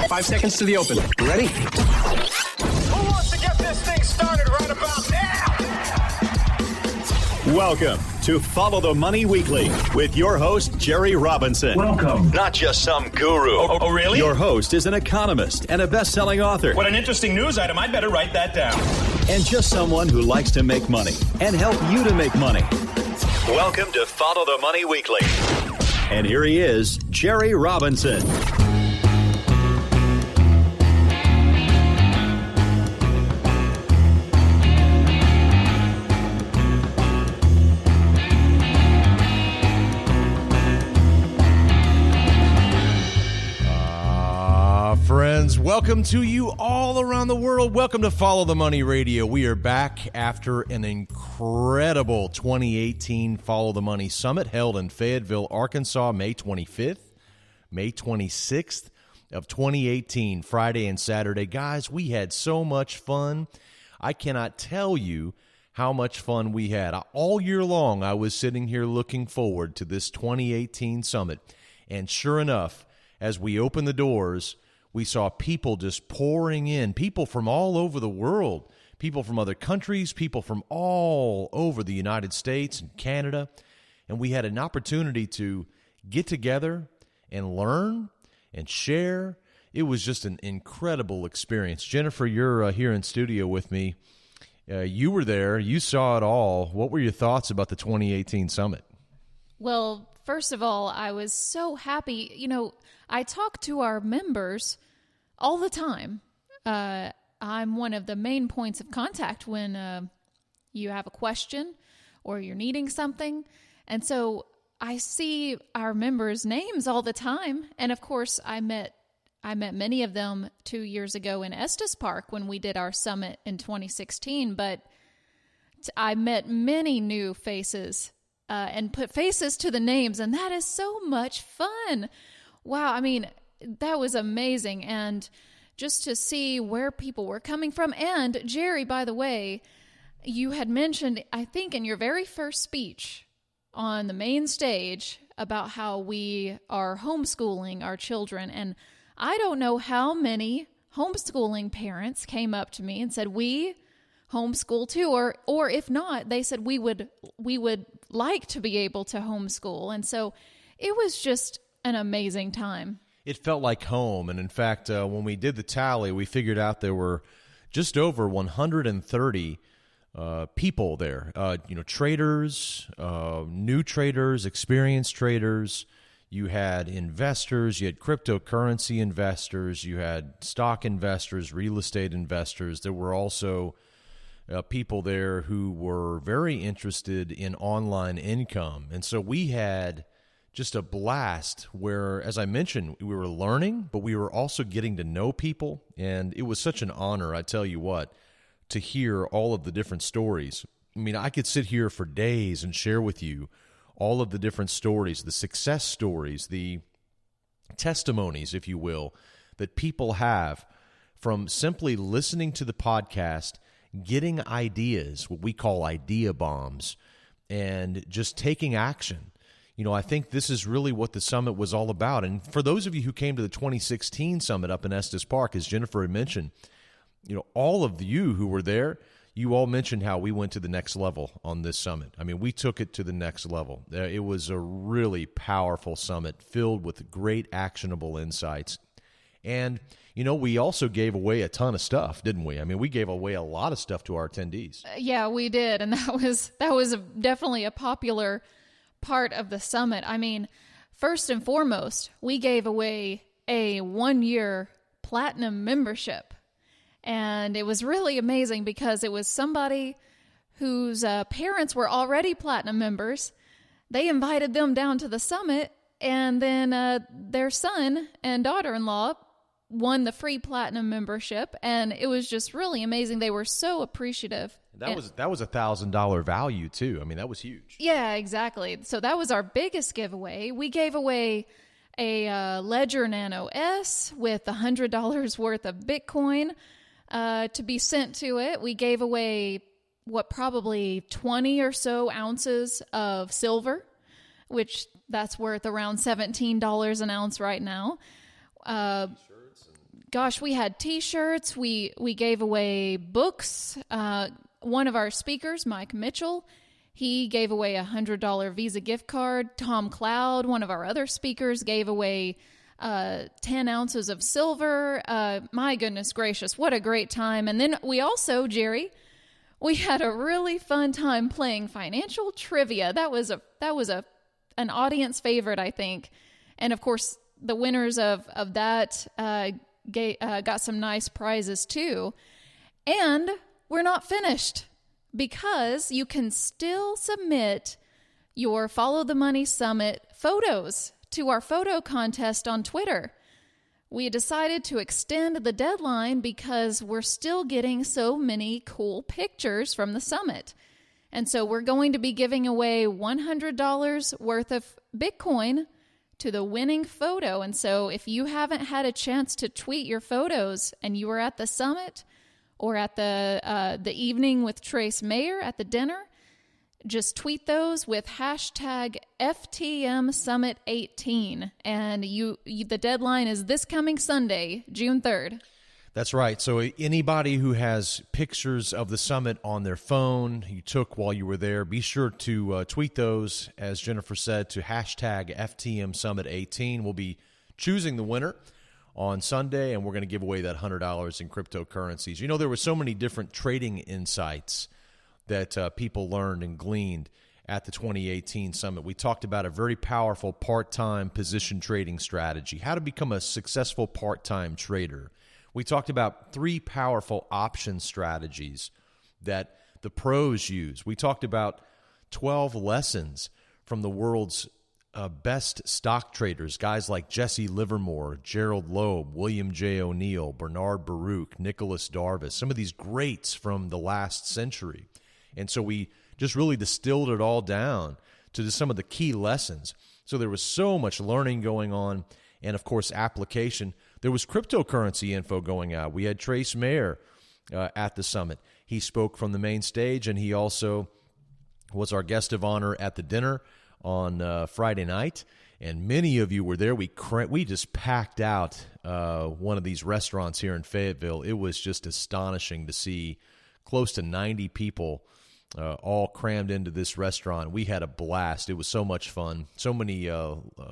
5 seconds to the open. Ready? Who wants to get this thing started right about now? Welcome to Follow the Money Weekly with your host, Jerry Robinson. Welcome. Not just some guru. Oh, really? Your host is an economist and a best-selling author. What an interesting news item. I'd better write that down. And just someone who likes to make money and help you to make money. Welcome to Follow the Money Weekly. And here he is, Jerry Robinson. Friends, welcome to you all around the world. Welcome to Follow the Money Radio. We are back after an incredible 2018 Follow the Money Summit held in Fayetteville, Arkansas, May 25th, May 26th of 2018, Friday and Saturday. Guys, we had so much fun. I cannot tell you how much fun we had. All year long, I was sitting here looking forward to this 2018 summit. And sure enough, as we opened the doors, we saw people just pouring in, people from all over the world, people from other countries, people from all over the United States and Canada. And we had an opportunity to get together and learn and share. It was just an incredible experience. Jennifer, you're here in studio with me. You were there. You saw it all. What were your thoughts about the 2018 summit? Well, first of all, I was so happy. You know, I talk to our members all the time. I'm one of the main points of contact when you have a question or you're needing something. And so I see our members' names all the time. And of course, I met many of them 2 years ago in Estes Park when we did our summit in 2016. But I met many new faces and put faces to the names. And that is so much fun. Wow. I mean, that was amazing. And just to see where people were coming from. And Jerry, by the way, you had mentioned, I think in your very first speech on the main stage about how we are homeschooling our children. And I don't know how many homeschooling parents came up to me and said, we homeschool too. Or if not, they said we would like to be able to homeschool. And so it was just an amazing time. It felt like home. And in fact, when we did the tally, we figured out there were just over 130 people there. Traders, new traders, experienced traders. You had investors, you had cryptocurrency investors, you had stock investors, real estate investors. There were also people there who were very interested in online income. And so we had just a blast where, as I mentioned, we were learning, but we were also getting to know people. And it was such an honor, I tell you what, to hear all of the different stories. I mean, I could sit here for days and share with you all of the different stories, the success stories, the testimonies, if you will, that people have from simply listening to the podcast, getting ideas, what we call idea bombs, and just taking action. You know, I think this is really what the summit was all about. And for those of you who came to the 2016 summit up in Estes Park, as Jennifer had mentioned, you know, all of you who were there, you all mentioned how we went to the next level on this summit. I mean, we took it to the next level. It was a really powerful summit filled with great actionable insights. And, you know, we also gave away a ton of stuff, didn't we? I mean, we gave away a lot of stuff to our attendees. Yeah, we did. And that was definitely a popular part of the summit. I mean, first and foremost, we gave away a 1-year platinum membership. And it was really amazing because it was somebody whose parents were already platinum members. They invited them down to the summit, and then their son and daughter-in-law won the free platinum membership, and it was just really amazing. They were so appreciative. That was $1,000 value too. I mean, that was huge. Yeah, exactly. So that was our biggest giveaway. We gave away a Ledger Nano S with $100 worth of Bitcoin to be sent to it. We gave away probably 20 or so ounces of silver, which that's worth around $17 an ounce right now. gosh, we had T-shirts. We gave away books. One of our speakers, Mike Mitchell, he gave away a $100 Visa gift card. Tom Cloud, one of our other speakers, gave away 10 ounces of silver. My goodness gracious, what a great time. And then we also, Jerry, we had a really fun time playing financial trivia. That was an audience favorite, I think. And of course, the winners of that got some nice prizes too. And we're not finished, because you can still submit your Follow the Money Summit photos to our photo contest on Twitter. We decided to extend the deadline because we're still getting so many cool pictures from the summit. And so we're going to be giving away $100 worth of Bitcoin to the winning photo. And so if you haven't had a chance to tweet your photos and you were at the summit or at the evening with Trace Mayer at the dinner, just tweet those with hashtag FTM Summit 18. And the deadline is this coming Sunday, June 3rd. That's right. So anybody who has pictures of the summit on their phone you took while you were there, be sure to tweet those, as Jennifer said, to hashtag FTM Summit 18. We'll be choosing the winner on Sunday, and we're going to give away that $100 in cryptocurrencies. You know, there were so many different trading insights that people learned and gleaned at the 2018 summit. We talked about a very powerful part-time position trading strategy, how to become a successful part-time trader. We talked about 3 powerful option strategies that the pros use. We talked about 12 lessons from the world's best stock traders, guys like Jesse Livermore, Gerald Loeb, William J. O'Neill, Bernard Baruch, Nicholas Darvis, some of these greats from the last century. And so we just really distilled it all down to some of the key lessons. So there was so much learning going on, and of course application. There was cryptocurrency info going out. We had Trace Mayer at the summit. He spoke from the main stage, and he also was our guest of honor at the dinner on Friday night. And many of you were there. We just packed out one of these restaurants here in Fayetteville. It was just astonishing to see close to 90 people all crammed into this restaurant. We had a blast. It was so much fun. So many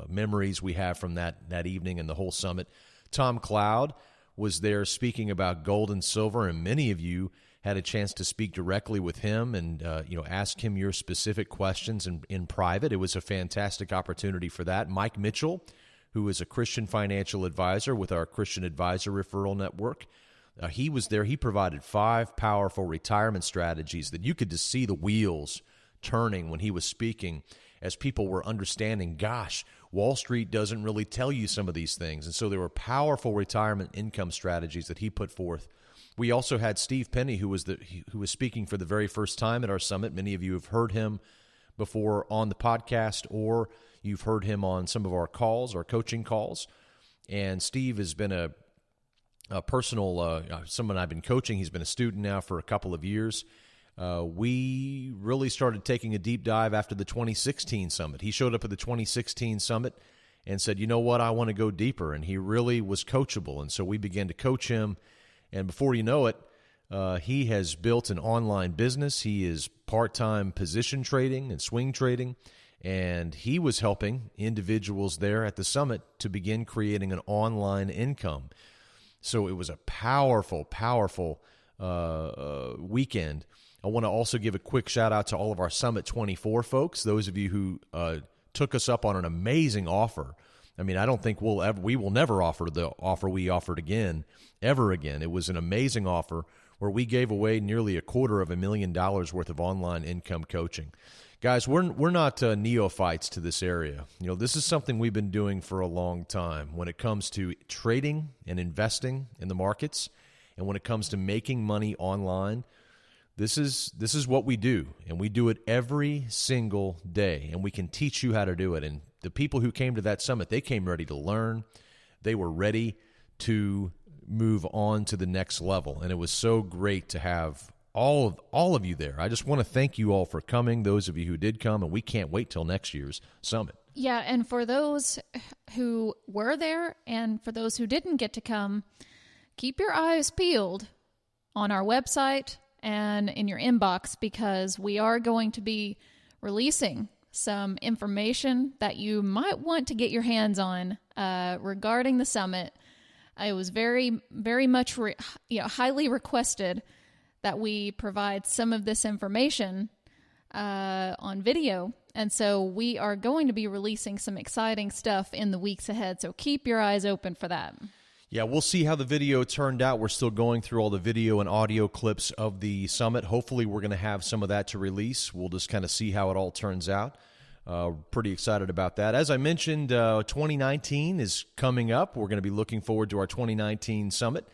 memories we have from that evening and the whole summit. Tom Cloud was there speaking about gold and silver, and many of you had a chance to speak directly with him and ask him your specific questions in private. It was a fantastic opportunity for that. Mike Mitchell, who is a Christian financial advisor with our Christian Advisor Referral Network, he was there. He provided 5 powerful retirement strategies that you could just see the wheels turning when he was speaking, as people were understanding, gosh, Wall Street doesn't really tell you some of these things. And so there were powerful retirement income strategies that he put forth. We also had Steve Penny, who was speaking for the very first time at our summit. Many of you have heard him before on the podcast, or you've heard him on some of our calls, our coaching calls. And Steve has been a personal, someone I've been coaching. He's been a student now for a couple of years. We really started taking a deep dive after the 2016 summit. He showed up at the 2016 summit and said, you know what, I want to go deeper. And he really was coachable. And so we began to coach him. And before you know it, he has built an online business. He is part-time position trading and swing trading. And he was helping individuals there at the summit to begin creating an online income. So it was a powerful, powerful weekend. I want to also give a quick shout out to all of our Summit 24 folks, those of you who took us up on an amazing offer. I mean, I don't think we will never offer the offer we offered again, ever again. It was an amazing offer where we gave away nearly $250,000 worth of online income coaching. Guys, we're not neophytes to this area. You know, this is something we've been doing for a long time when it comes to trading and investing in the markets, and when it comes to making money online. This is what we do, and we do it every single day, and we can teach you how to do it. And the people who came to that summit, they came ready to learn. They were ready to move on to the next level, and it was so great to have all of you there. I just want to thank you all for coming, those of you who did come, and we can't wait till next year's summit. Yeah, and for those who were there and for those who didn't get to come, keep your eyes peeled on our website and in your inbox, because we are going to be releasing some information that you might want to get your hands on regarding the summit. It was very, very much highly requested that we provide some of this information on video. And so we are going to be releasing some exciting stuff in the weeks ahead. So keep your eyes open for that. Yeah, we'll see how the video turned out. We're still going through all the video and audio clips of the summit. Hopefully, we're going to have some of that to release. We'll just kind of see how it all turns out. Pretty excited about that. As I mentioned, 2019 is coming up. We're going to be looking forward to our 2019 summit.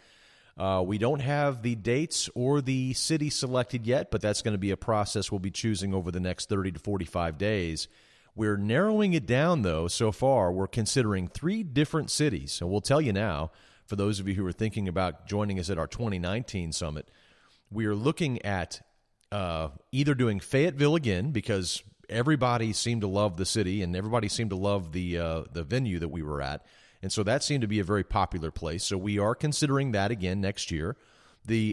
We don't have the dates or the city selected yet, but that's going to be a process we'll be choosing over the next 30 to 45 days. We're narrowing it down, though. So far, we're considering 3 different cities. So we'll tell you now, for those of you who are thinking about joining us at our 2019 summit, we are looking at either doing Fayetteville again, because everybody seemed to love the city and everybody seemed to love the venue that we were at. And so that seemed to be a very popular place. So we are considering that again next year.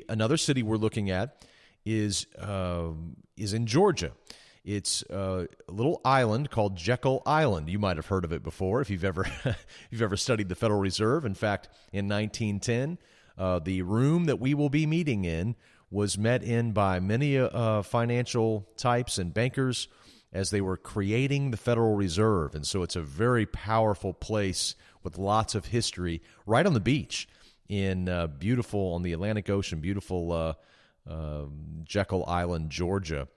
Another city we're looking at is in Georgia. It's a little island called Jekyll Island. You might have heard of it before if you've ever studied the Federal Reserve. In fact, in 1910, the room that we will be meeting in was met in by many financial types and bankers as they were creating the Federal Reserve. And so it's a very powerful place with lots of history right on the beach in beautiful, on the Atlantic Ocean, beautiful Jekyll Island, Georgia.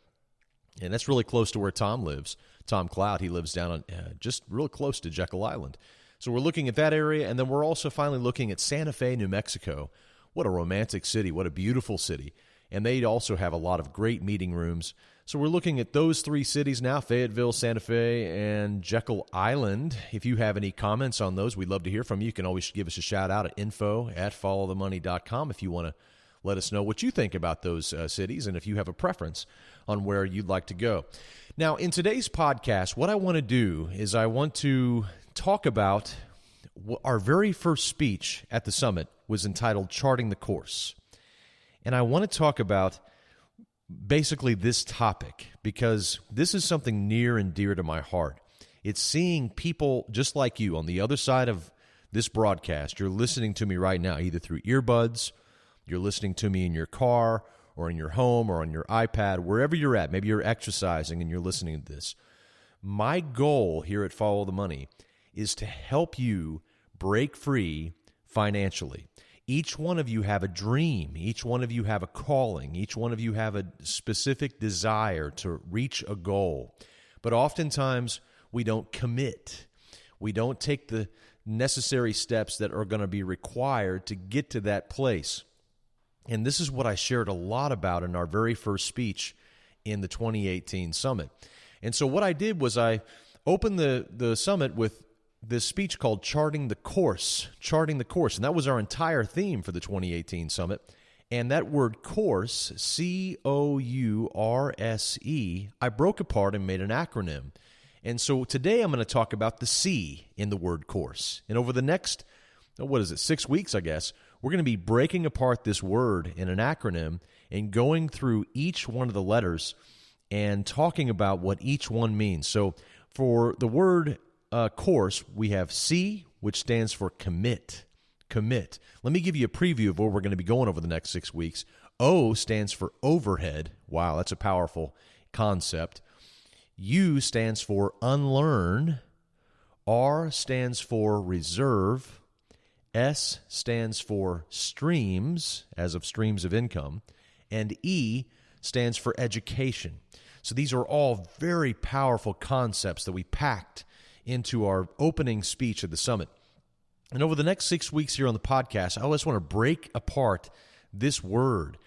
And that's really close to where Tom lives. Tom Cloud, he lives down on just real close to Jekyll Island. So we're looking at that area, and then we're also finally looking at Santa Fe, New Mexico. What a romantic city. What a beautiful city. And they also have a lot of great meeting rooms. So we're looking at those 3 cities now, Fayetteville, Santa Fe, and Jekyll Island. If you have any comments on those, we'd love to hear from you. You can always give us a shout out at info@followthemoney.com if you want to let us know what you think about those cities and if you have a preference on where you'd like to go. Now, in today's podcast, what I want to do is I want to talk about our very first speech at the summit was entitled Charting the Course. And I want to talk about basically this topic because this is something near and dear to my heart. It's seeing people just like you on the other side of this broadcast. You're listening to me right now, either through earbuds, you're listening to me in your car or in your home or on your iPad, wherever you're at. Maybe you're exercising and you're listening to this. My goal here at Follow the Money is to help you break free financially. Each one of you have a dream. Each one of you have a calling. Each one of you have a specific desire to reach a goal. But oftentimes, we don't commit. We don't take the necessary steps that are going to be required to get to that place. And this is what I shared a lot about in our very first speech in the 2018 summit. And so what I did was I opened the summit with this speech called Charting the Course. Charting the Course. And that was our entire theme for the 2018 summit. And that word course, C.O.U.R.S.E, I broke apart and made an acronym. And so today I'm going to talk about the C in the word course. And over the next, 6 weeks, I guess, we're going to be breaking apart this word in an acronym and going through each one of the letters and talking about what each one means. So for the word course, we have C, which stands for commit. Commit. Let me give you a preview of where we're going to be going over the next 6 weeks. O stands for overhead. Wow, that's a powerful concept. U stands for unlearn. R stands for reserve. S stands for streams, as of streams of income. And E stands for education. So these are all very powerful concepts that we packed into our opening speech at the summit. And over the next 6 weeks here on the podcast, I always want to break apart this word,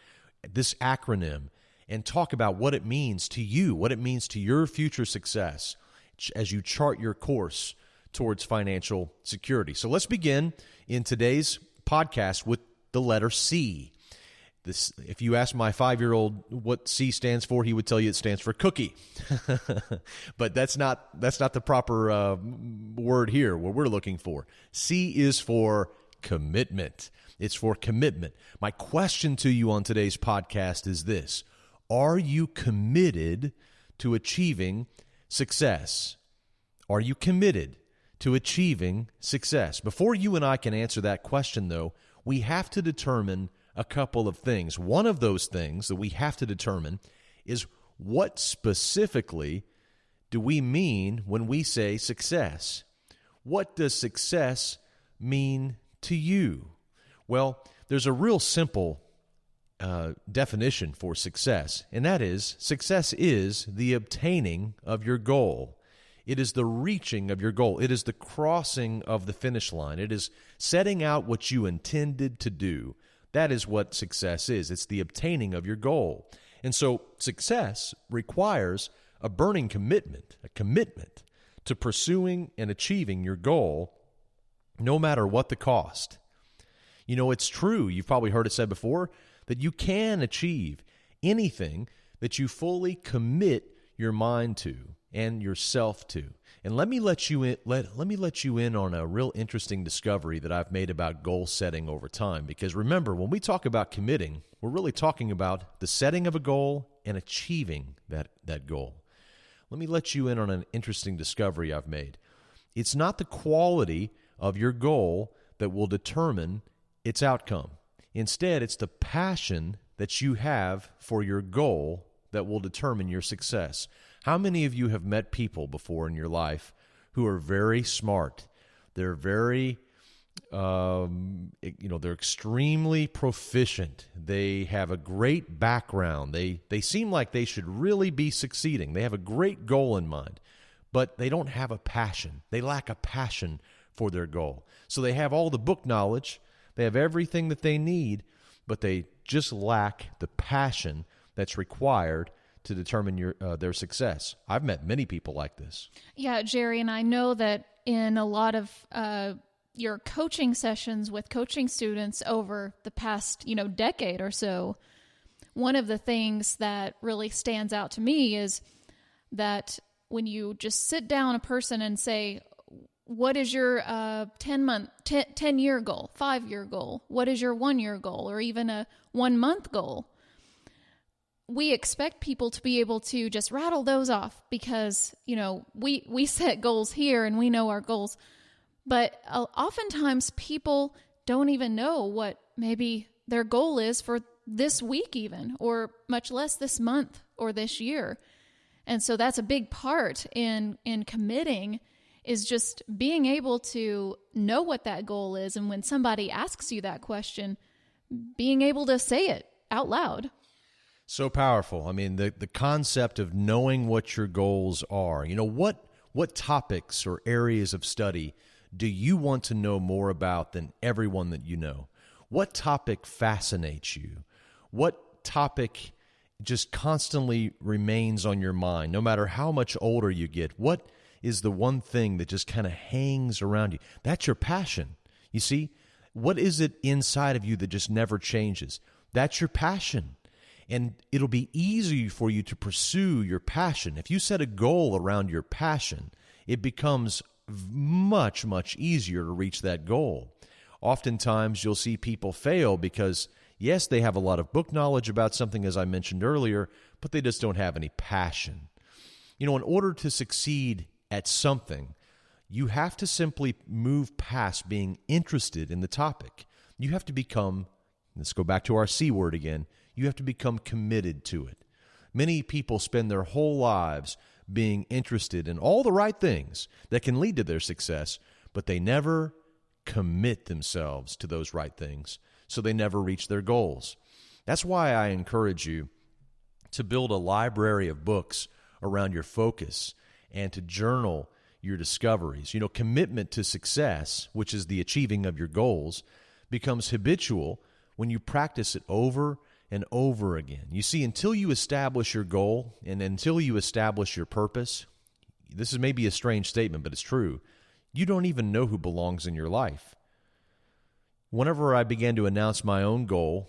this acronym, and talk about what it means to you, what it means to your future success as you chart your course towards financial security. So let's begin in today's podcast with the letter C. This, if you ask my 5-year-old what C stands for, he would tell you it stands for cookie. But that's not the proper word here, what we're looking for. C is for commitment. It's for commitment. My question to you on today's podcast is this: are you committed to achieving success? Are you committed to achieving success? Before you and I can answer that question, though, we have to determine a couple of things. One of those things that we have to determine is, what specifically do we mean when we say success? What does success mean to you? Well, there's a real simple definition for success, and that is, success is the obtaining of your goal. It is the reaching of your goal. It is the crossing of the finish line. It is setting out what you intended to do. That is what success is. It's the obtaining of your goal. And so success requires a burning commitment, a commitment to pursuing and achieving your goal, no matter what the cost. You know, it's true, you've probably heard it said before, that you can achieve anything that you fully commit your mind to and yourself to. And let me let you in on a real interesting discovery that I've made about goal setting over time. Because remember, when we talk about committing, we're really talking about the setting of a goal and achieving that goal. Let me let you in on an interesting discovery I've made. It's not the quality of your goal that will determine its outcome. Instead, it's the passion that you have for your goal that will determine your success. How many of you have met people before in your life who are very smart? They're very, they're extremely proficient. They have a great background. They seem like they should really be succeeding. They have a great goal in mind, but they don't have a passion. They lack a passion for their goal. So they have all the book knowledge. They have everything that they need, but they just lack the passion that's required to determine their success. I've met many people like this. Yeah, Jerry, and I know that in a lot of your coaching sessions with coaching students over the past, decade or so, one of the things that really stands out to me is that when you just sit down a person and say, what is your 10-year goal, 5-year goal? What is your 1-year goal, or even a 1-month goal? We expect people to be able to just rattle those off because, we set goals here and we know our goals. But oftentimes people don't even know what maybe their goal is for this week even, or much less this month or this year. And so that's a big part in committing, is just being able to know what that goal is. And when somebody asks you that question, being able to say it out loud. So powerful. I mean, the concept of knowing what your goals are. What topics or areas of study do you want to know more about than everyone that you know? What topic fascinates you? What topic just constantly remains on your mind, no matter how much older you get? What is the one thing that just kind of hangs around you? That's your passion. You see, what is it inside of you that just never changes? That's your passion. And it'll be easy for you to pursue your passion. If you set a goal around your passion, it becomes much, much easier to reach that goal. Oftentimes, you'll see people fail because, yes, they have a lot of book knowledge about something, as I mentioned earlier, but they just don't have any passion. In order to succeed at something, you have to simply move past being interested in the topic. You have to become, let's go back to our C word again, you have to become committed to it. Many people spend their whole lives being interested in all the right things that can lead to their success, but they never commit themselves to those right things, so they never reach their goals. That's why I encourage you to build a library of books around your focus and to journal your discoveries. Commitment to success, which is the achieving of your goals, becomes habitual when you practice it over and over again. You see, until you establish your goal and until you establish your purpose, this is maybe a strange statement, but it's true, you don't even know who belongs in your life. Whenever I began to announce my own goal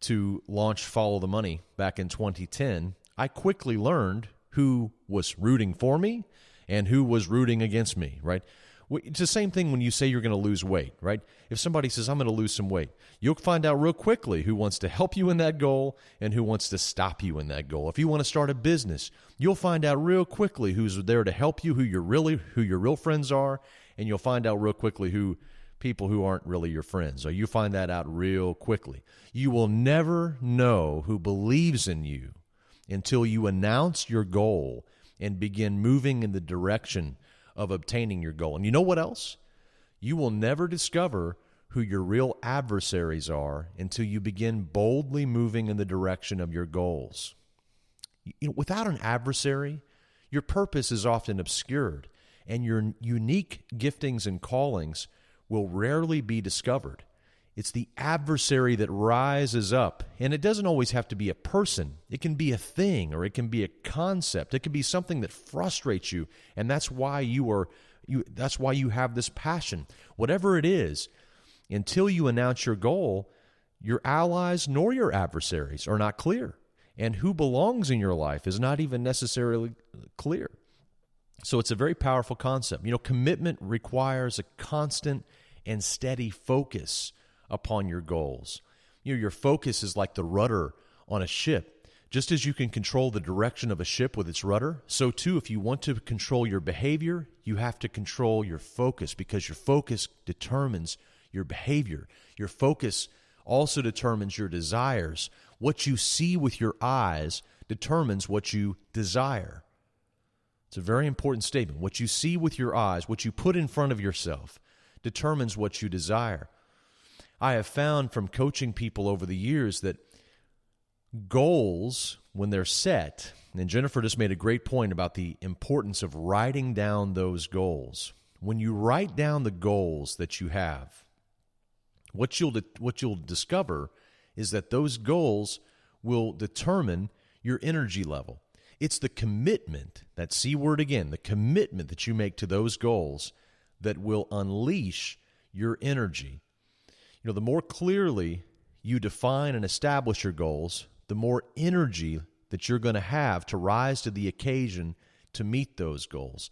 to launch Follow the Money back in 2010, I quickly learned who was rooting for me and who was rooting against me, right? It's the same thing when you say you're going to lose weight, right? If somebody says, I'm going to lose some weight, you'll find out real quickly who wants to help you in that goal and who wants to stop you in that goal. If you want to start a business, you'll find out real quickly who's there to help you, who your real friends are, and you'll find out real quickly who people who aren't really your friends. So you find that out real quickly. You will never know who believes in you until you announce your goal and begin moving in the direction of obtaining your goal. And you know what else? You will never discover who your real adversaries are until you begin boldly moving in the direction of your goals. Without an adversary, your purpose is often obscured, and your unique giftings and callings will rarely be discovered. It's the adversary that rises up, and it doesn't always have to be a person. It can be a thing, or it can be a concept. It can be something that frustrates you, and that's why that's why you have this passion. Whatever it is, until you announce your goal, your allies nor your adversaries are not clear, and who belongs in your life is not even necessarily clear. So it's a very powerful concept. Commitment requires a constant and steady focus upon your goals. Your focus is like the rudder on a ship. Just as you can control the direction of a ship with its rudder, so too, if you want to control your behavior, you have to control your focus, because your focus determines your behavior. Your focus also determines your desires. What you see with your eyes determines what you desire. It's a very important statement. What you see with your eyes, what you put in front of yourself, determines what you desire. I have found from coaching people over the years that goals, when they're set, and Jennifer just made a great point about the importance of writing down those goals. When you write down the goals that you have, what you'll discover is that those goals will determine your energy level. It's the commitment, that C word again, the commitment that you make to those goals that will unleash your energy. The more clearly you define and establish your goals, the more energy that you're going to have to rise to the occasion to meet those goals.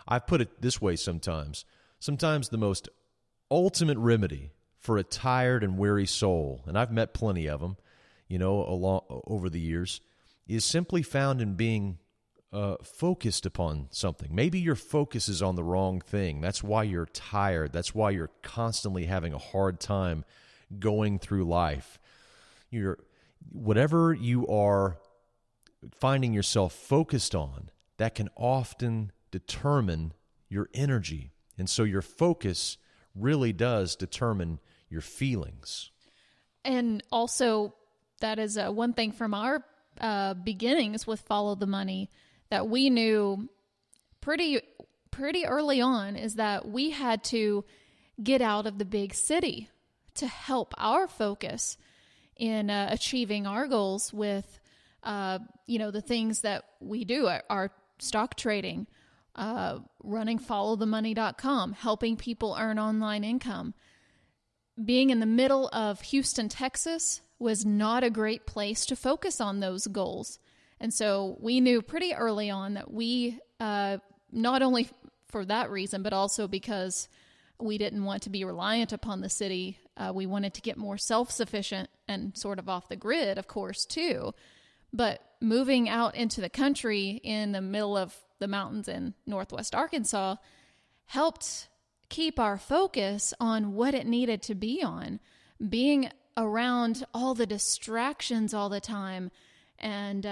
I put it this way sometimes. Sometimes the most ultimate remedy for a tired and weary soul, and I've met plenty of them, over the years, is simply found in being focused upon something. Maybe your focus is on the wrong thing. That's why you're tired. That's why you're constantly having a hard time going through life. Whatever you are finding yourself focused on, that can often determine your energy. And so your focus really does determine your feelings. And also, that is one thing from our beginnings with Follow the Money that we knew pretty early on, is that we had to get out of the big city to help our focus in achieving our goals with, the things that we do, our stock trading, running followthemoney.com, helping people earn online income. Being in the middle of Houston, Texas was not a great place to focus on those goals. And so we knew pretty early on that we, not only for that reason, but also because we didn't want to be reliant upon the city, we wanted to get more self-sufficient and sort of off the grid, of course, too. But moving out into the country in the middle of the mountains in Northwest Arkansas helped keep our focus on what it needed to be on. Being around all the distractions all the time, and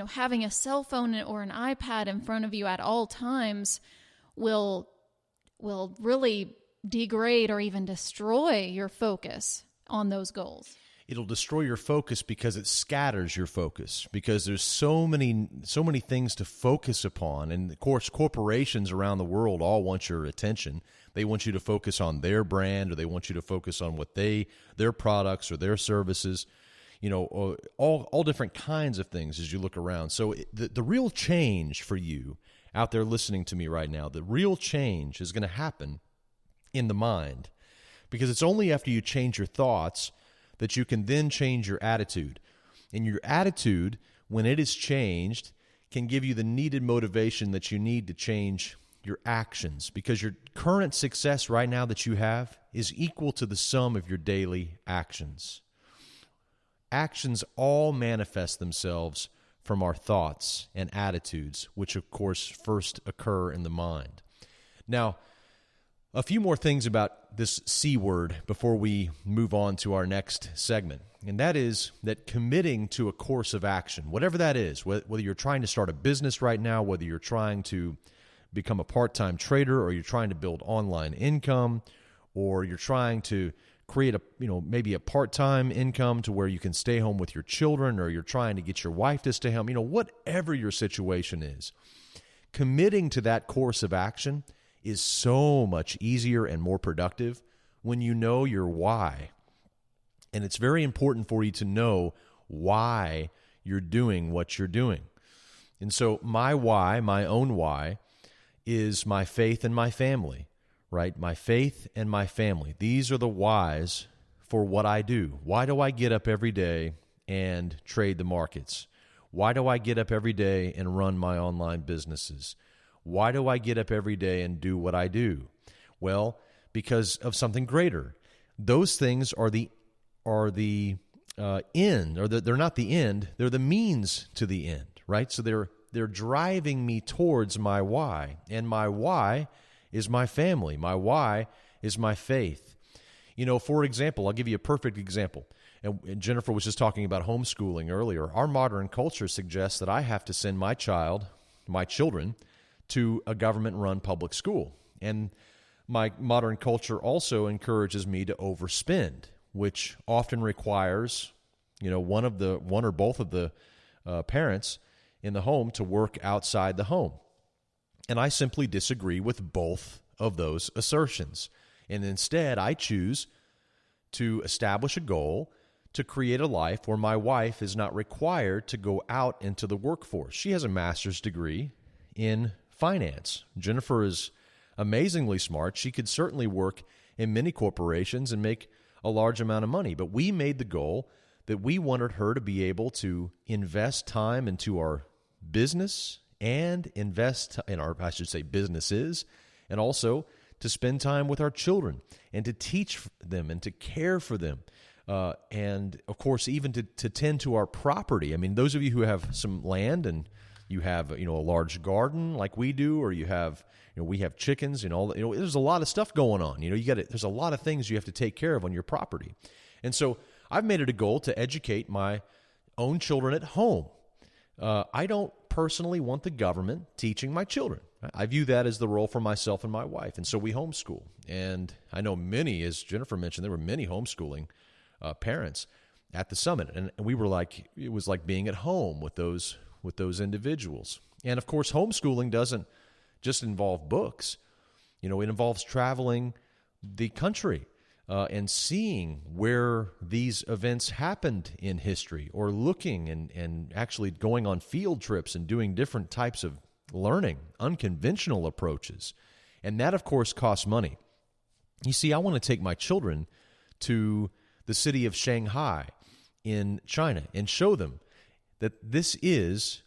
having a cell phone or an iPad in front of you at all times will really degrade or even destroy your focus on those goals. It'll destroy your focus because it scatters your focus, because there's so many things to focus upon. And of course, corporations around the world all want your attention. They want you to focus on their brand, or they want you to focus on their products or their services, all different kinds of things as you look around. So the real change for you out there listening to me right now, the real change is going to happen in the mind, because it's only after you change your thoughts that you can then change your attitude. And your attitude, when it is changed, can give you the needed motivation that you need to change your actions, because your current success right now that you have is equal to the sum of your daily actions. Actions all manifest themselves from our thoughts and attitudes, which of course first occur in the mind. Now, a few more things about this C word before we move on to our next segment, and that is that committing to a course of action, whatever that is, whether you're trying to start a business right now, whether you're trying to become a part-time trader, or you're trying to build online income, or you're trying to create maybe a part-time income to where you can stay home with your children, or you're trying to get your wife to stay home, whatever your situation is, committing to that course of action is so much easier and more productive when you know your why. And it's very important for you to know why you're doing what you're doing. And so my why, my own why, is my faith and my family, right? My faith and my family. These are the whys for what I do. Why do I get up every day and trade the markets? Why do I get up every day and run my online businesses? Why do I get up every day and do what I do? Well, because of something greater. Those things are the end, or they're not the end. They're the means to the end, right? So they're driving me towards my why, and my why is my family. My why is my faith. For example, I'll give you a perfect example. And Jennifer was just talking about homeschooling earlier. Our modern culture suggests that I have to send my children, to a government-run public school. And my modern culture also encourages me to overspend, which often requires, one or both of the parents in the home to work outside the home. And I simply disagree with both of those assertions. And instead, I choose to establish a goal to create a life where my wife is not required to go out into the workforce. She has a master's degree in finance. Jennifer is amazingly smart. She could certainly work in many corporations and make a large amount of money. But we made the goal that we wanted her to be able to invest time into our business and invest in our, businesses, and also to spend time with our children and to teach them and to care for them. And of course, even to tend to our property. I mean, those of you who have some land and you have, a large garden like we do, or you have, we have chickens and all that, there's a lot of stuff going on. There's a lot of things you have to take care of on your property. And so I've made it a goal to educate my own children at home. I don't personally want the government teaching my children. I view that as the role for myself and my wife. And so we homeschool. And I know many, as Jennifer mentioned, there were many homeschooling parents at the summit. And we were it was like being at home with those individuals. And of course, homeschooling doesn't just involve books. It involves traveling the country and seeing where these events happened in history, or looking and actually going on field trips and doing different types of learning, unconventional approaches. And that, of course, costs money. You see, I want to take my children to the city of Shanghai in China and show them that this is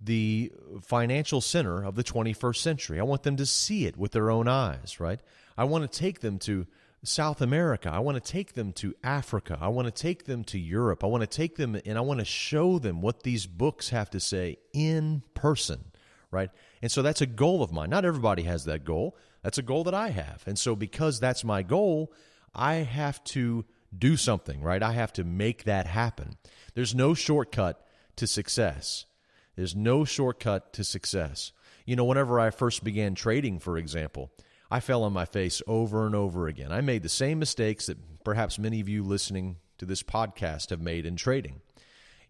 the financial center of the 21st century. I want them to see it with their own eyes, right? I want to take them to South America. I want to take them to Africa. I want to take them to Europe. I want to take them and I want to show them what these books have to say in person, right? And so that's a goal of mine. Not everybody has that goal. That's a goal that I have. And so because that's my goal, I have to do something, right? I have to make that happen. There's no shortcut to success. There's no shortcut to success. Whenever I first began trading, for example, I fell on my face over and over again. I made the same mistakes that perhaps many of you listening to this podcast have made in trading.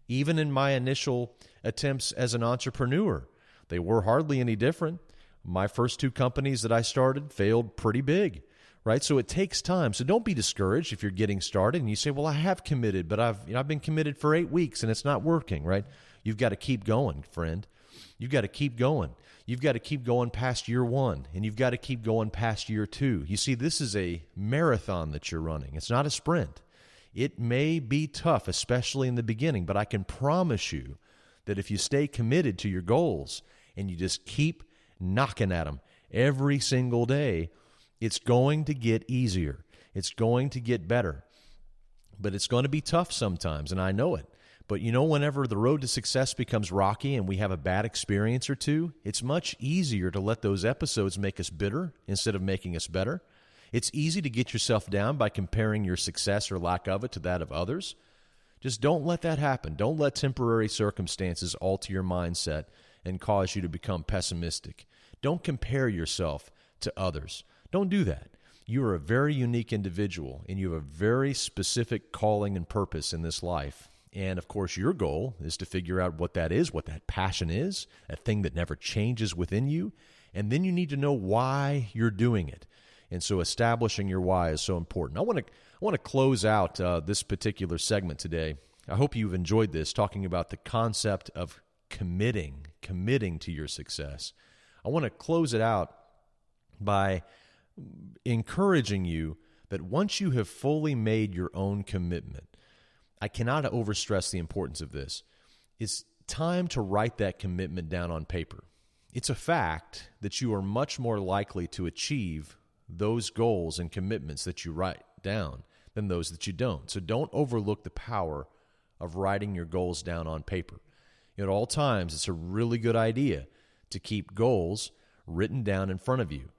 Even in my initial attempts as an entrepreneur, they were hardly any different. My first two companies that I started failed pretty big, right? So it takes time. So don't be discouraged if you're getting started and you say, well, I have committed, but I've been committed for 8 weeks and it's not working, right? You've got to keep going, friend. You've got to keep going. You've got to keep going past year 1, and you've got to keep going past year 2. You see, this is a marathon that you're running. It's not a sprint. It may be tough, especially in the beginning, but I can promise you that if you stay committed to your goals and you just keep knocking at them every single day, it's going to get easier. It's going to get better. But it's going to be tough sometimes, and I know it. But whenever the road to success becomes rocky and we have a bad experience or two, it's much easier to let those episodes make us bitter instead of making us better. It's easy to get yourself down by comparing your success or lack of it to that of others. Just don't let that happen. Don't let temporary circumstances alter your mindset and cause you to become pessimistic. Don't compare yourself to others. Don't do that. You are a very unique individual, and you have a very specific calling and purpose in this life. And, of course, your goal is to figure out what that is, what that passion is, a thing that never changes within you. And then you need to know why you're doing it. And so establishing your why is so important. I want to close out this particular segment today. I hope you've enjoyed this, talking about the concept of committing to your success. I want to close it out by encouraging you that once you have fully made your own commitment, I cannot overstress the importance of this. It's time to write that commitment down on paper. It's a fact that you are much more likely to achieve those goals and commitments that you write down than those that you don't. So don't overlook the power of writing your goals down on paper. At all times, it's a really good idea to keep goals written down in front of you.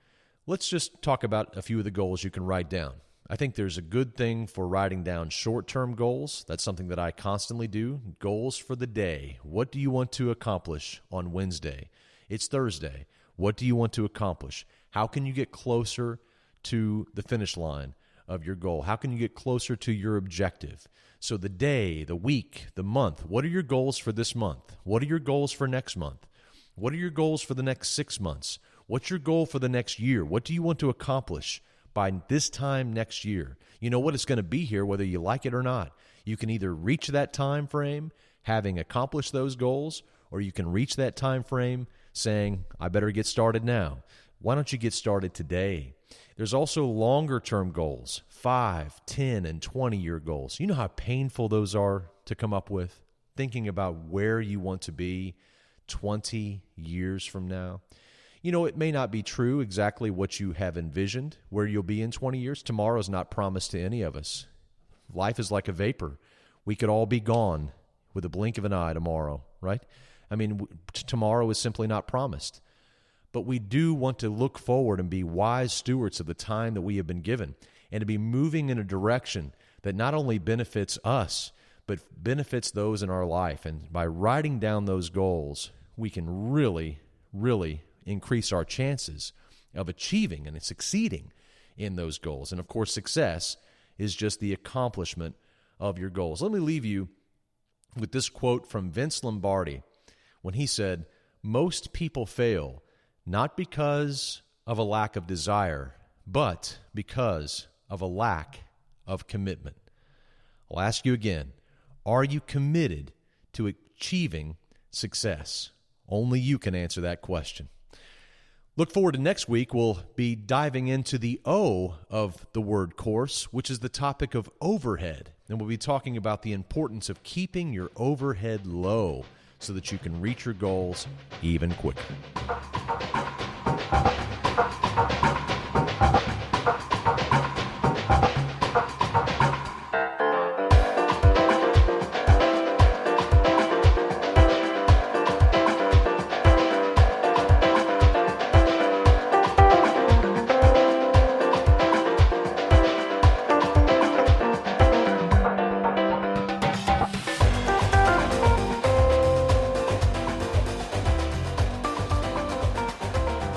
Let's just talk about a few of the goals you can write down. I think there's a good thing for writing down short-term goals. That's something that I constantly do. Goals for the day. What do you want to accomplish on Wednesday? It's Thursday. What do you want to accomplish? How can you get closer to the finish line of your goal? How can you get closer to your objective? So the day, the week, the month, what are your goals for this month? What are your goals for next month? What are your goals for the next 6 months? What's your goal for the next year? What do you want to accomplish by this time next year? You know what it's going to be here, whether you like it or not. You can either reach that time frame having accomplished those goals, or you can reach that time frame saying, I better get started now. Why don't you get started today? There's also longer-term goals, 5, 10, and 20-year goals. You know how painful those are to come up with? Thinking about where you want to be 20 years from now. It may not be true exactly what you have envisioned, where you'll be in 20 years. Tomorrow is not promised to any of us. Life is like a vapor. We could all be gone with a blink of an eye tomorrow, right? Tomorrow is simply not promised. But we do want to look forward and be wise stewards of the time that we have been given, and to be moving in a direction that not only benefits us, but benefits those in our life. And by writing down those goals, we can really, really increase our chances of achieving and succeeding in those goals. And of course, success is just the accomplishment of your goals. Let me leave you with this quote from Vince Lombardi when he said, "Most people fail not because of a lack of desire, but because of a lack of commitment." I'll ask you again, are you committed to achieving success? Only you can answer that question. Look forward to next week. We'll be diving into the O of the word course, which is the topic of overhead. And we'll be talking about the importance of keeping your overhead low so that you can reach your goals even quicker.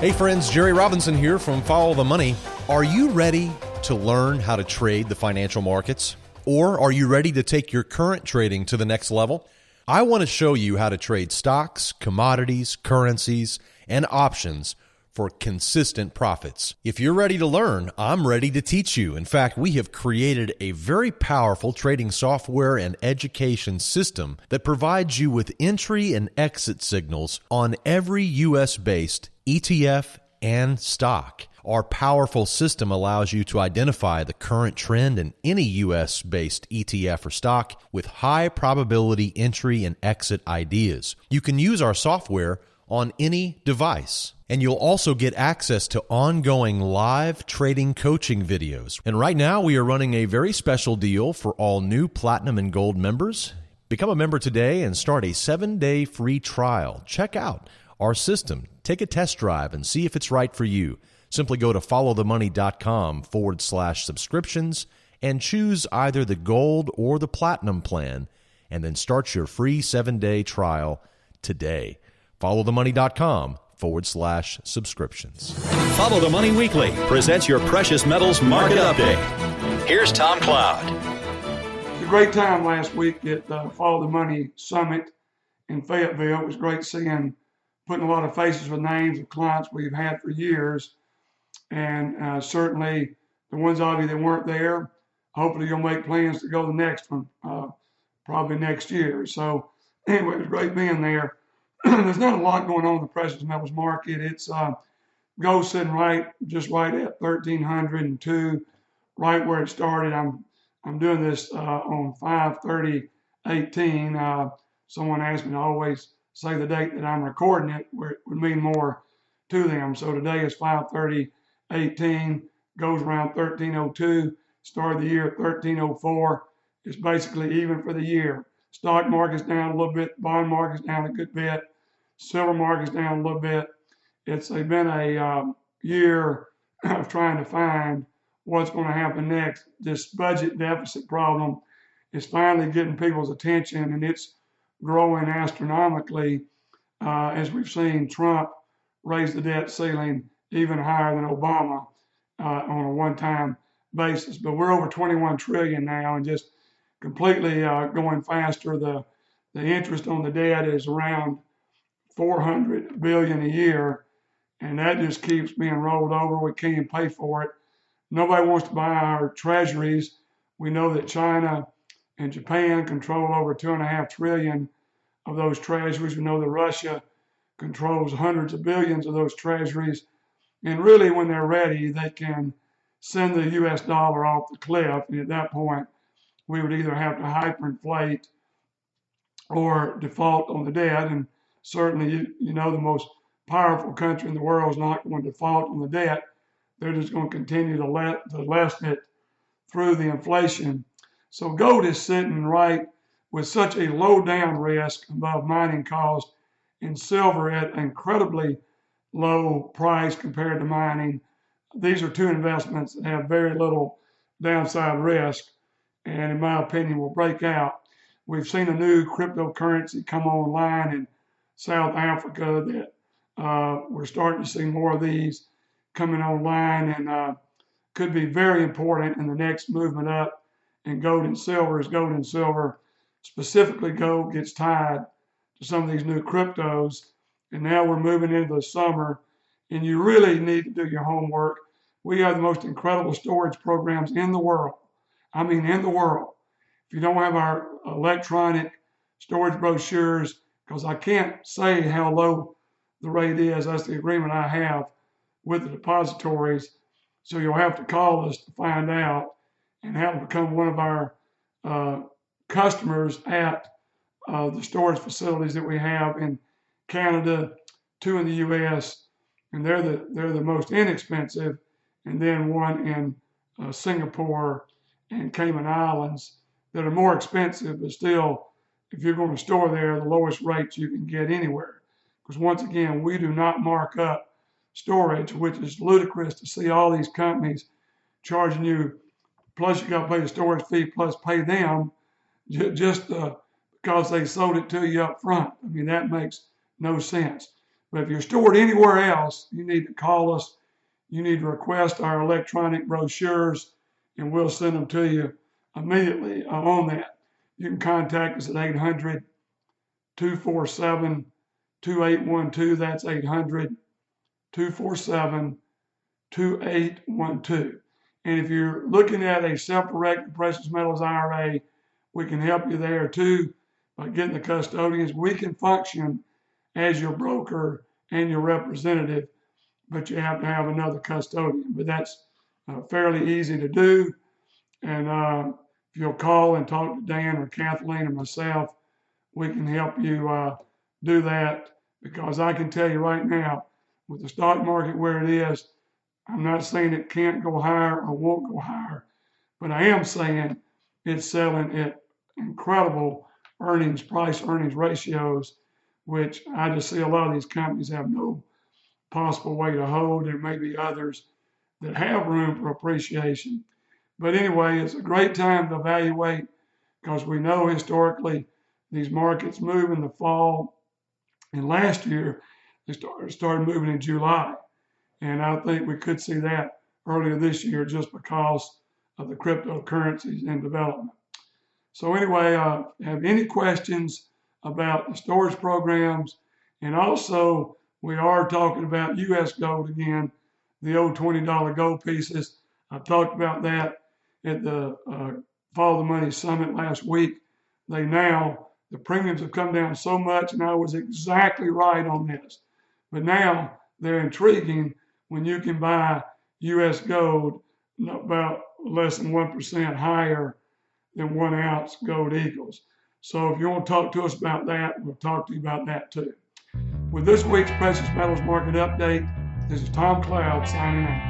Hey friends, Jerry Robinson here from Follow the Money. Are you ready to learn how to trade the financial markets? Or are you ready to take your current trading to the next level? I want to show you how to trade stocks, commodities, currencies, and options for consistent profits. If you're ready to learn, I'm ready to teach you. In fact, we have created a very powerful trading software and education system that provides you with entry and exit signals on every U.S.-based ETF and stock. Our powerful system allows you to identify the current trend in any U.S.-based ETF or stock with high probability entry and exit ideas. You can use our software on any device. And you'll also get access to ongoing live trading coaching videos. And right now we are running a very special deal for all new Platinum and Gold members. Become a member today and start a 7-day free trial. Check out our system, take a test drive, and see if it's right for you. Simply go to followthemoney.com/subscriptions and choose either the Gold or the Platinum plan, and then start your free 7-day trial today. followthemoney.com/subscriptions. Follow the Money Weekly presents your precious metals market update. Here's Tom Cloud. It was a great time last week at Follow the Money Summit in Fayetteville. It was great putting a lot of faces with names of clients we've had for years. And certainly the ones of you that weren't there, hopefully you'll make plans to go to the next one, probably next year. So anyway, it was great being there. There's not a lot going on in the precious metals market. It's gold sitting just right at 1,302, right where it started. I'm doing this on 5/30/18. Someone asked me to always say the date that I'm recording it, where it would mean more to them. So today is 5/30/18. Goes around 1,302. Started the year at 1,304. It's basically even for the year. Stock market's down a little bit. Bond market's down a good bit. Silver market's down a little bit. It's been a year of trying to find what's going to happen next. This budget deficit problem is finally getting people's attention, and it's growing astronomically as we've seen Trump raise the debt ceiling even higher than Obama on a one-time basis. But we're over 21 trillion now, and just completely going faster. The interest on the debt is around 400 billion a year, and that just keeps being rolled over. We can't even pay for it. Nobody wants to buy our treasuries. We know that China and Japan control over 2.5 trillion of those treasuries. We know that Russia controls hundreds of billions of those treasuries. And really, when they're ready, they can send the US dollar off the cliff. And at that point, we would either have to hyperinflate or default on the debt. And certainly, the most powerful country in the world is not going to default on the debt. They're just going to continue to lessen it through the inflation. So gold is sitting right with such a low down risk above mining cost, and silver at an incredibly low price compared to mining. These are two investments that have very little downside risk, and in my opinion will break out. We've seen a new cryptocurrency come online in South Africa that we're starting to see more of these coming online, and could be very important in the next movement up in gold and silver. As gold and silver, specifically gold, gets tied to some of these new cryptos. And now we're moving into the summer, and you really need to do your homework. We have the most incredible storage programs in the world. I mean, in the world. If you don't have our electronic storage brochures, because I can't say how low the rate is, that's the agreement I have with the depositories. So you'll have to call us to find out and have to become one of our customers at the storage facilities that we have in Canada, 2 in the U.S., and they're the most inexpensive, and then one in Singapore and Cayman Islands that are more expensive, but still, if you're going to store there, the lowest rates you can get anywhere. Because once again, we do not mark up storage, which is ludicrous to see all these companies charging you, plus you got to pay the storage fee, plus pay them just because they sold it to you up front. I mean, that makes no sense. But if you're stored anywhere else, you need to call us. You need to request our electronic brochures, and we'll send them to you immediately on that. You can contact us at 800-247-2812. That's 800-247-2812. And if you're looking at a self-directed precious metals IRA, we can help you there too by getting the custodians. We can function as your broker and your representative, but you have to have another custodian. But that's fairly easy to do. And if you'll call and talk to Dan or Kathleen or myself, we can help you do that because I can tell you right now, with the stock market where it is, I'm not saying it can't go higher or won't go higher, but I am saying it's selling at incredible price earnings ratios, which I just see a lot of these companies have no possible way to hold. There may be others that have room for appreciation. But anyway, it's a great time to evaluate because we know historically these markets move in the fall. And last year, they started moving in July. And I think we could see that earlier this year just because of the cryptocurrencies in development. So anyway, have any questions about the storage programs? And also, we are talking about U.S. gold again, the old $20 gold pieces. I talked about that at the Follow the Money Summit last week. The premiums have come down so much, and I was exactly right on this. But now they're intriguing when you can buy U.S. gold about less than 1% higher than 1 ounce gold equals. So if you want to talk to us about that, we'll talk to you about that too. With this week's Precious Metals Market Update, this is Tom Cloud signing out.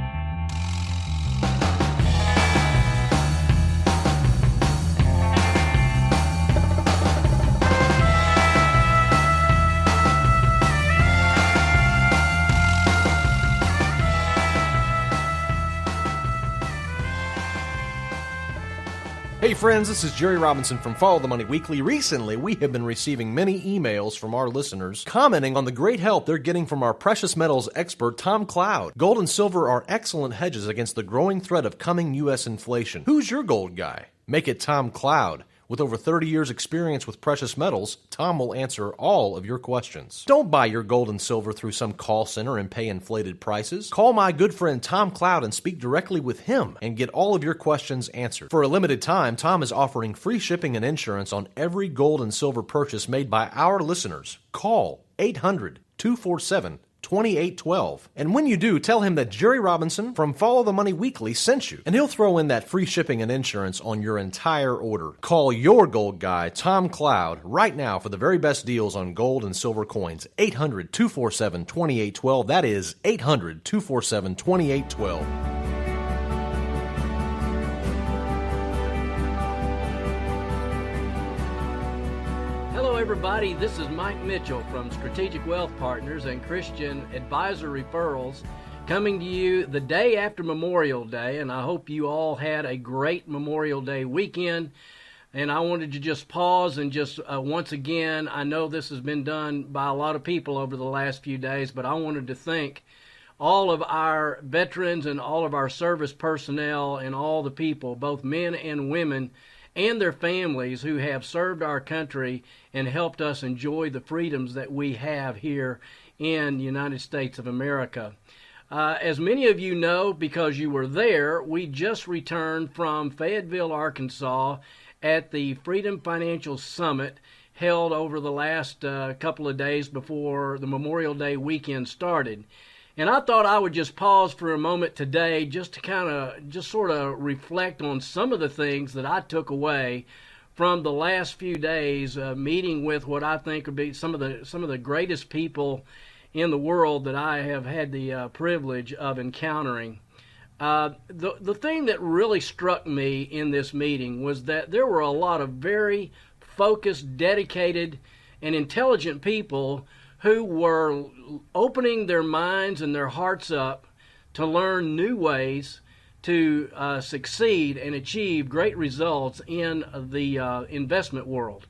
Hey friends, this is Jerry Robinson from Follow the Money Weekly. Recently, we have been receiving many emails from our listeners commenting on the great help they're getting from our precious metals expert, Tom Cloud. Gold and silver are excellent hedges against the growing threat of coming U.S. inflation. Who's your gold guy? Make it Tom Cloud. With over 30 years' experience with precious metals, Tom will answer all of your questions. Don't buy your gold and silver through some call center and pay inflated prices. Call my good friend Tom Cloud and speak directly with him and get all of your questions answered. For a limited time, Tom is offering free shipping and insurance on every gold and silver purchase made by our listeners. Call 800-247-2812. And when you do, tell him that Jerry Robinson from Follow the Money Weekly sent you, and he'll throw in that free shipping and insurance on your entire order. Call your gold guy, Tom Cloud, right now for the very best deals on gold and silver coins. 800-247-2812. That is 800-247-2812. Everybody, this is Mike Mitchell from Strategic Wealth Partners and Christian Advisor Referrals coming to you the day after Memorial Day, and I hope you all had a great Memorial Day weekend. And I wanted to just pause and just once again, I know this has been done by a lot of people over the last few days, but I wanted to thank all of our veterans and all of our service personnel and all the people, both men and women, and their families who have served our country and helped us enjoy the freedoms that we have here in the United States of America. As many of you know, because you were there, we just returned from Fayetteville, Arkansas at the Freedom Financial Summit held over the last couple of days before the Memorial Day weekend started. And I thought I would just pause for a moment today just to sort of reflect on some of the things that I took away from the last few days meeting with what I think would be some of the greatest people in the world that I have had the privilege of encountering. The thing that really struck me in this meeting was that there were a lot of very focused, dedicated, and intelligent people who were opening their minds and their hearts up to learn new ways to succeed and achieve great results in the investment world.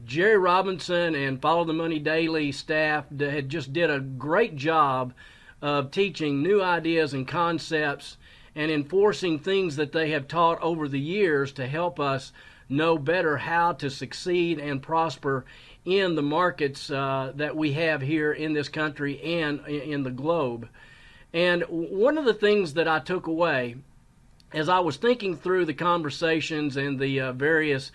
Jerry Robinson and Follow the Money Daily staff just did a great job of teaching new ideas and concepts and enforcing things that they have taught over the years to help us know better how to succeed and prosper in the markets that we have here in this country and in the globe. And one of the things that I took away as I was thinking through the conversations and the various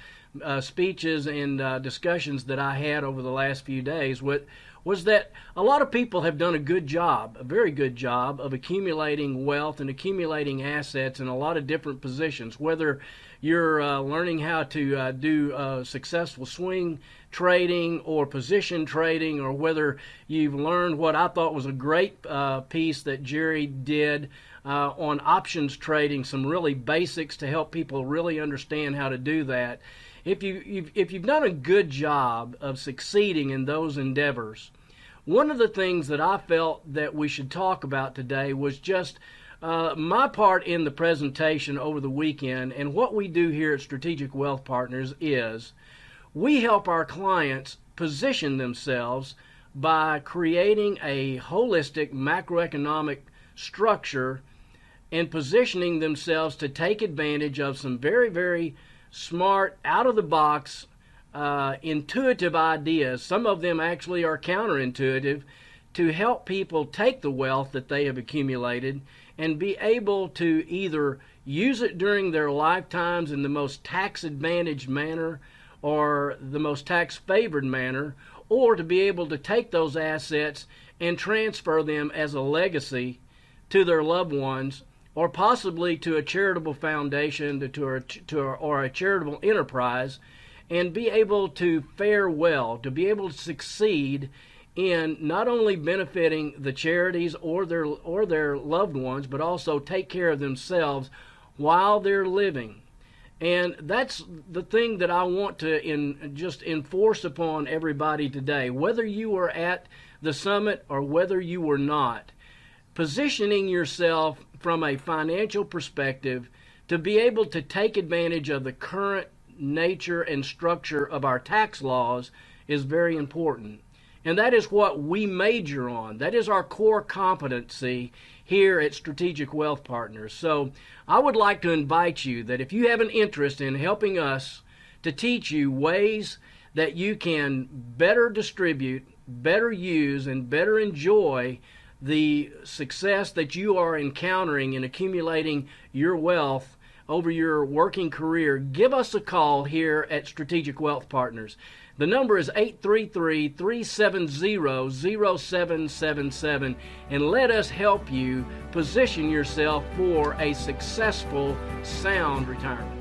speeches and discussions that I had over the last few days was that a lot of people have done a good job, a very good job, of accumulating wealth and accumulating assets in a lot of different positions, whether you're learning how to do successful swing trading or position trading, or whether you've learned what I thought was a great piece that Jerry did on options trading, some really basics to help people really understand how to do that. If you've done a good job of succeeding in those endeavors, one of the things that I felt that we should talk about today was just my part in the presentation over the weekend. And what we do here at Strategic Wealth Partners is we help our clients position themselves by creating a holistic macroeconomic structure and positioning themselves to take advantage of some very, very smart, out-of-the-box, intuitive ideas. Some of them actually are counterintuitive, to help people take the wealth that they have accumulated and be able to either use it during their lifetimes in the most tax-advantaged manner or the most tax-favored manner, or to be able to take those assets and transfer them as a legacy to their loved ones, or possibly to a charitable foundation or a charitable enterprise, and be able to fare well, to be able to succeed in not only benefiting the charities or their loved ones, but also take care of themselves while they're living. And that's the thing that I want to just enforce upon everybody today, whether you were at the summit or whether you were not. Positioning yourself from a financial perspective to be able to take advantage of the current nature and structure of our tax laws is very important. And that is what we major on. That is our core competency here at Strategic Wealth Partners. So I would like to invite you that if you have an interest in helping us to teach you ways that you can better distribute, better use, and better enjoy the success that you are encountering in accumulating your wealth over your working career, give us a call here at Strategic Wealth Partners. The number is 833-370-0777, and let us help you position yourself for a successful, sound retirement.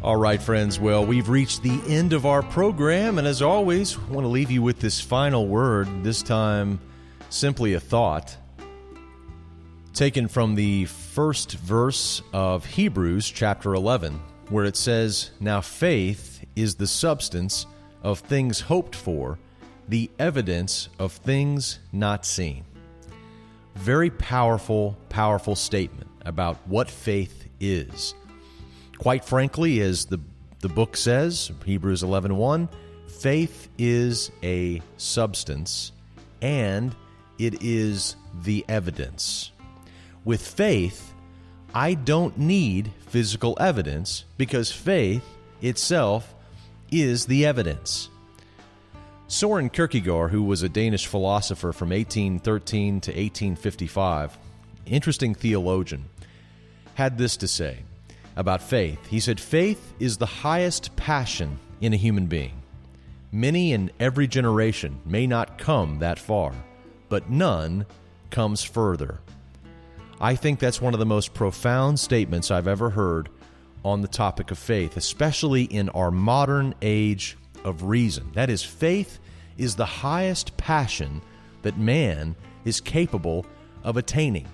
All right, friends. Well, we've reached the end of our program, and as always, I want to leave you with this final word, this time simply a thought, taken from the first verse of Hebrews chapter 11, where it says, "Now faith is the substance of things hoped for, the evidence of things not seen." Very powerful, powerful statement about what faith is. Quite frankly, as the book says, Hebrews 11:1, faith is a substance, and it is the evidence. With faith, I don't need physical evidence because faith itself is the evidence. Søren Kierkegaard, who was a Danish philosopher from 1813 to 1855, interesting theologian, had this to say about faith. He said, "Faith is the highest passion in a human being. Many in every generation may not come that far, but none comes further." I think that's one of the most profound statements I've ever heard on the topic of faith, especially in our modern age of reason. That is, faith is the highest passion that man is capable of attaining.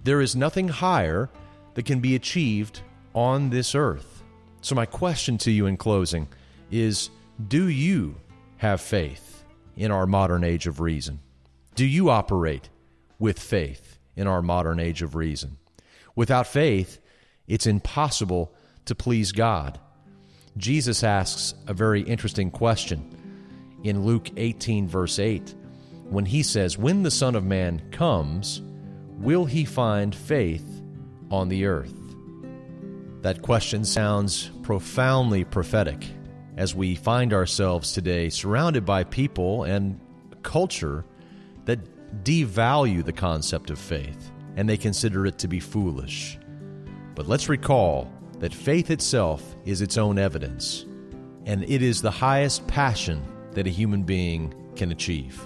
There is nothing higher that can be achieved on this earth. So my question to you in closing is, do you have faith in our modern age of reason? Do you operate with faith in our modern age of reason? Without faith, it's impossible to please God. Jesus asks a very interesting question in Luke 18, verse 8, when he says, "When the Son of Man comes, will he find faith on the earth?" That question sounds profoundly prophetic as we find ourselves today surrounded by people and a culture that devalue the concept of faith, and they consider it to be foolish. But let's recall that faith itself is its own evidence, and it is the highest passion that a human being can achieve.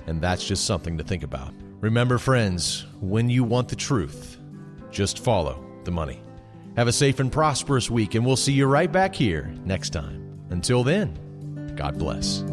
And that's just something to think about. Remember, friends, when you want the truth, just follow the money. Have a safe and prosperous week, and we'll see you right back here next time. Until then, God bless.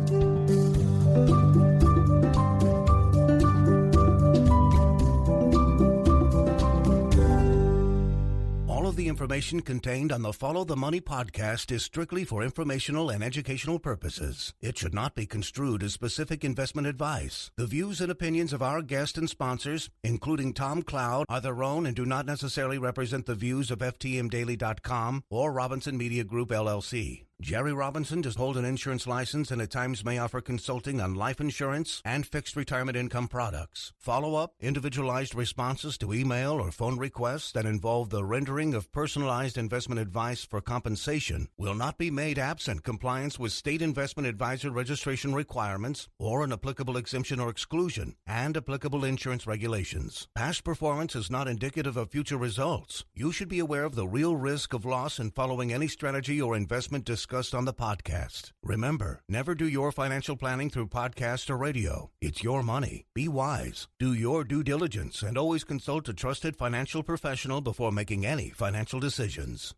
All of the information contained on the Follow the Money podcast is strictly for informational and educational purposes. It should not be construed as specific investment advice. The views and opinions of our guests and sponsors, including Tom Cloud, are their own and do not necessarily represent the views of FTMDaily.com or Robinson Media Group, LLC. Jerry Robinson does hold an insurance license and at times may offer consulting on life insurance and fixed retirement income products. Follow-up, individualized responses to email or phone requests that involve the rendering of personalized investment advice for compensation will not be made absent compliance with state investment advisor registration requirements or an applicable exemption or exclusion and applicable insurance regulations. Past performance is not indicative of future results. You should be aware of the real risk of loss in following any strategy or investment discussed on the podcast. Remember, never do your financial planning through podcast or radio. It's your money. Be wise. Do your due diligence and always consult a trusted financial professional before making any financial decisions.